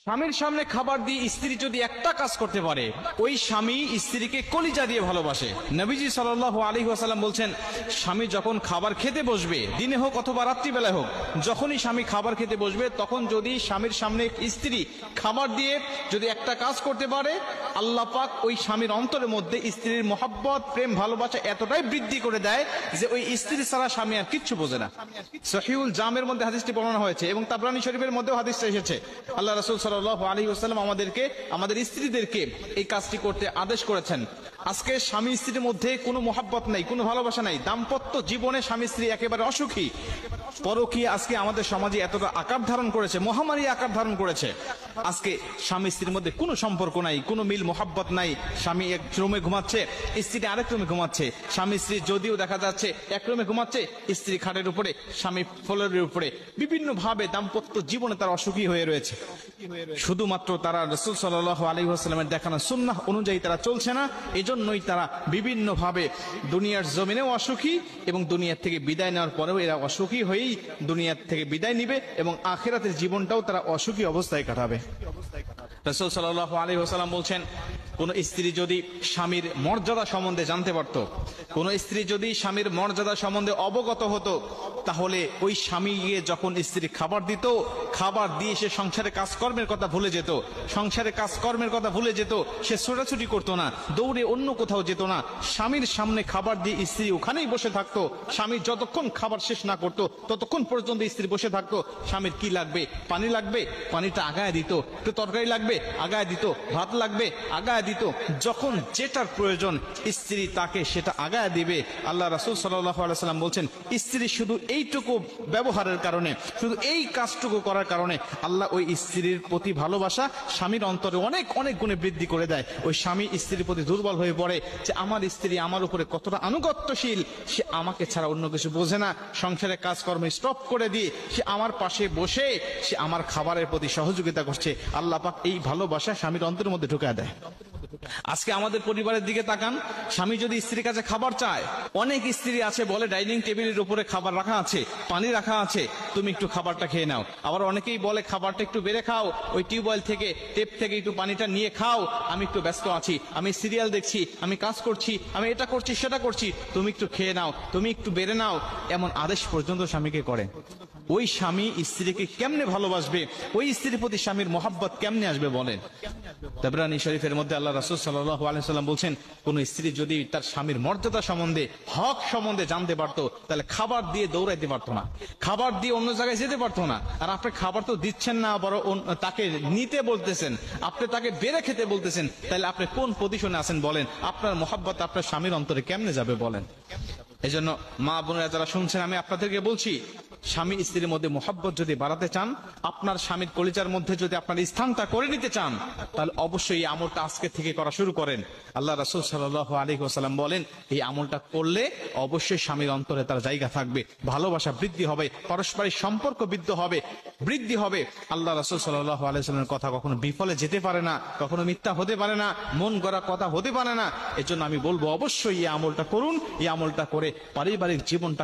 স্বামীর সামনে খাবার দিয়ে স্ত্রী যদি একটা কাজ করতে পারে, ওই স্বামী স্ত্রীকে কলিজা দিয়ে ভালোবাসে। নবীজি সাল্লাল্লাহু আলাইহি ওয়াসাল্লাম বলছেন, স্বামী যখন খাবার খেতে বসবে, দিনে হোক অথবা রাত্রিবেলায় হোক, যখনই স্বামী খাবার খেতে বসবে, তখন যদি স্বামীর সামনে স্ত্রী খাবার দিয়ে যদি একটা কাজ করতে পারে, আল্লাহ পাক ওই স্বামীর অন্তরের মধ্যে স্ত্রীর মহব্বত, প্রেম, ভালোবাসা এতটাই বৃদ্ধি করে দেয় যে ওই স্ত্রী ছাড়া স্বামী আর কিচ্ছু বোঝে না। সহিহুল জামের মধ্যে হাদিসটি বর্ণনা হয়েছে এবং তাবরানী শরীফের মধ্যেও হাদিসটা এসেছে। আল্লাহ রাসূল সাল্লাল্লাহু আলাইহি ওয়াসাল্লাম আমাদেরকে, আমাদের স্ত্রীদেরকে এই কাজটি করতে আদেশ করেছেন। আজকে স্বামী স্ত্রীর মধ্যে কোনো মহব্বত নাই, কোনো ভালোবাসা নাই, দাম্পত্য জীবনে স্বামী স্ত্রী একেবারে অসুখী। পরকীয়া আজকে আমাদের সমাজে এতটা আকার ধারণ করেছে, মহামারী আকার ধারণ করেছে। আজকে স্বামী স্ত্রীর মধ্যে কোনো সম্পর্ক নাই, কোনো মিল মহব্বত নাই। স্বামী এক রুমে ঘুমাচ্ছে, স্ত্রী আরেক রুমে ঘুমাচ্ছে। স্বামী স্ত্রী যদিও দেখা যাচ্ছে এক রুমে ঘুমাচ্ছে, স্ত্রী খাটের উপরে, স্বামী ফ্লোরের উপরে। বিভিন্ন ভাবে দাম্পত্য জীবনে তারা অসুখী হয়ে রয়েছে। শুধুমাত্র তারা রাসূল সাল্লাল্লাহু আলাইহি ওয়াসাল্লামের দেখানো সুন্নাহ অনুযায়ী তারা চলছে না, এজন্যই তারা বিভিন্ন ভাবে দুনিয়ার জমিনেও অসুখী এবং দুনিয়ার থেকে বিদায় নেওয়ার পরেও এরা অসুখী হয়েই দুনিয়ার থেকে বিদায় নিবে এবং আখিরাতের জীবনটাও তারা অসুখী অবস্থায় কাটাবে। রাসূল সাল্লাল্লাহু আলাইহি ওয়াসাল্লাম বলছেন, কোন স্ত্রী যদি স্বামীর মর্যাদা সম্বন্ধে জানতে পারত, কোন স্ত্রী যদি স্বামীর মর্যাদা সম্বন্ধে অবগত হতো, তাহলে ওই স্বামী গিয়ে যখন স্ত্রী খাবার দিত, খাবার দিয়ে সে সংসারে কাজকর্মের কথা ভুলে যেত, সংসারে কাজকর্মের কথা ভুলে যেত, সে ছোটাছুটি করতো না, দৌড়ে অন্য কোথাও যেত না। স্বামীর সামনে খাবার দিয়ে স্ত্রী ওখানেই বসে থাকতো। স্বামী যতক্ষণ খাবার শেষ না করতো ততক্ষণ পর্যন্ত স্ত্রী বসে থাকতো। স্বামীর কি লাগবে? পানি লাগবে, পানিটা আগায় দিত। একটু তরকারি লাগবে, আগায় দিত। ভাত লাগবে, আগায় দিত। যখন যেটার প্রয়োজন স্ত্রী তাকে সেটা আগায় দিবে। আল্লাহ রাসূল সাল্লাল্লাহু আলাইহি ওয়াসাল্লাম বলছেন, স্ত্রী শুধু এইটুকু ব্যবহারের কারণে, শুধু এই কাজটুকু করার কারণে আল্লাহ ওই স্ত্রীর প্রতি ভালোবাসা স্বামীর অন্তরে অনেক অনেক গুণে বৃদ্ধি করে দেয়। ওই স্বামী স্ত্রীর প্রতি দুর্বল হয়ে পড়ে যে আমার স্ত্রী আমার উপরে কতটা আনুগত্যশীল, সে আমাকে ছাড়া অন্য কিছু বোঝে না। সংসারে কাজকর্ম স্টপ করে দিয়ে সে আমার পাশে বসে সে আমার খাবারের প্রতি সহযোগিতা করছে। আল্লাহ পাক এই ভালোবাসা স্বামীর অন্তরের মধ্যে ঢুকায় দেয়। আজকে আমাদের পরিবারের দিকে তাকান, স্বামী যদি স্ত্রীর কাছে খাবার চায়, অনেক স্ত্রী আছে বলে ডাইনিং টেবিলের উপরে খাবার রাখা আছে, পানি রাখা আছে, তুমি একটু খাবারটা খেয়ে নাও। আবার অনেকেই বলে খাবারটা একটু বেড়ে খাও, ওই টিউবওয়েল থেকে, টেপ থেকে একটু পানিটা নিয়ে খাও, আমি একটু ব্যস্ত আছি, আমি সিরিয়াল দেখছি, আমি কাজ করছি, আমি এটা করছি সেটা করছি, তুমি একটু খেয়ে নাও, তুমি একটু বেড়ে নাও। এমন আদেশ পর্যন্ত স্বামীকে করে। ওই স্বামী স্ত্রীকে কেমনে ভালোবাসবে? ওই স্ত্রীর প্রতি স্বামীর মহব্বত কেমনে আসবে বলেন? তাবরানী শরীফের মধ্যে আল্লাহ রাসূল সাল্লাল্লাহু আলাইহি ওয়াসাল্লাম বলছেন, কোন স্ত্রী যদি তার স্বামীর মর্যাদা সম্বন্ধে, হক সম্বন্ধে জানতে পারতো, তাহলে খাবার দিয়ে দৌড়াইতে পারতো না, খাবার দিয়ে অন্য জায়গায় যেতে পারতো না। আর আপনি খাবার তো দিচ্ছেন না, বড় তাকে নিতে বলতেছেন, আপনি তাকে বেড়ে খেতে বলতেছেন, তাহলে আপনি কোন পজিশনে আছেন বলেন? আপনার মহব্বত আপনার স্বামীর অন্তরে কেমনে যাবে বলেন? এজন্য মা বোনেরা যারা শুনছেন, আমি আপনাদেরকে বলছি, স্বামী স্ত্রীর মধ্যে মহব্বত যদি বাড়াতে চান, আপনার স্বামীর কলিজার মধ্যে যদি আপনার স্থানটা করে নিতে চান, তাহলে অবশ্যই এই আমলটা আজকে থেকে করা শুরু করেন। আল্লাহ রাসূল সাল্লাল্লাহু আলাইহি ওয়াসাল্লাম বলেন, এই আমলটা করলে অবশ্যই স্বামীর অন্তরে তার জায়গা থাকবে, ভালোবাসা বৃদ্ধি হবে, পারস্পরিক সম্পর্ক বৃদ্ধি হবে। আল্লাহ রাসূল সাল্লাল্লাহু আলাইহি ওয়াসাল্লামের কথা কখনো বিফলে যেতে পারে না, কখনো মিথ্যা হতে পারে না, মন গড়া কথা হতে পারে না। এজন্য আমি বলবো অবশ্যই এই আমলটা করুন। এই আমলটা করে পারিবারিক জীবনটা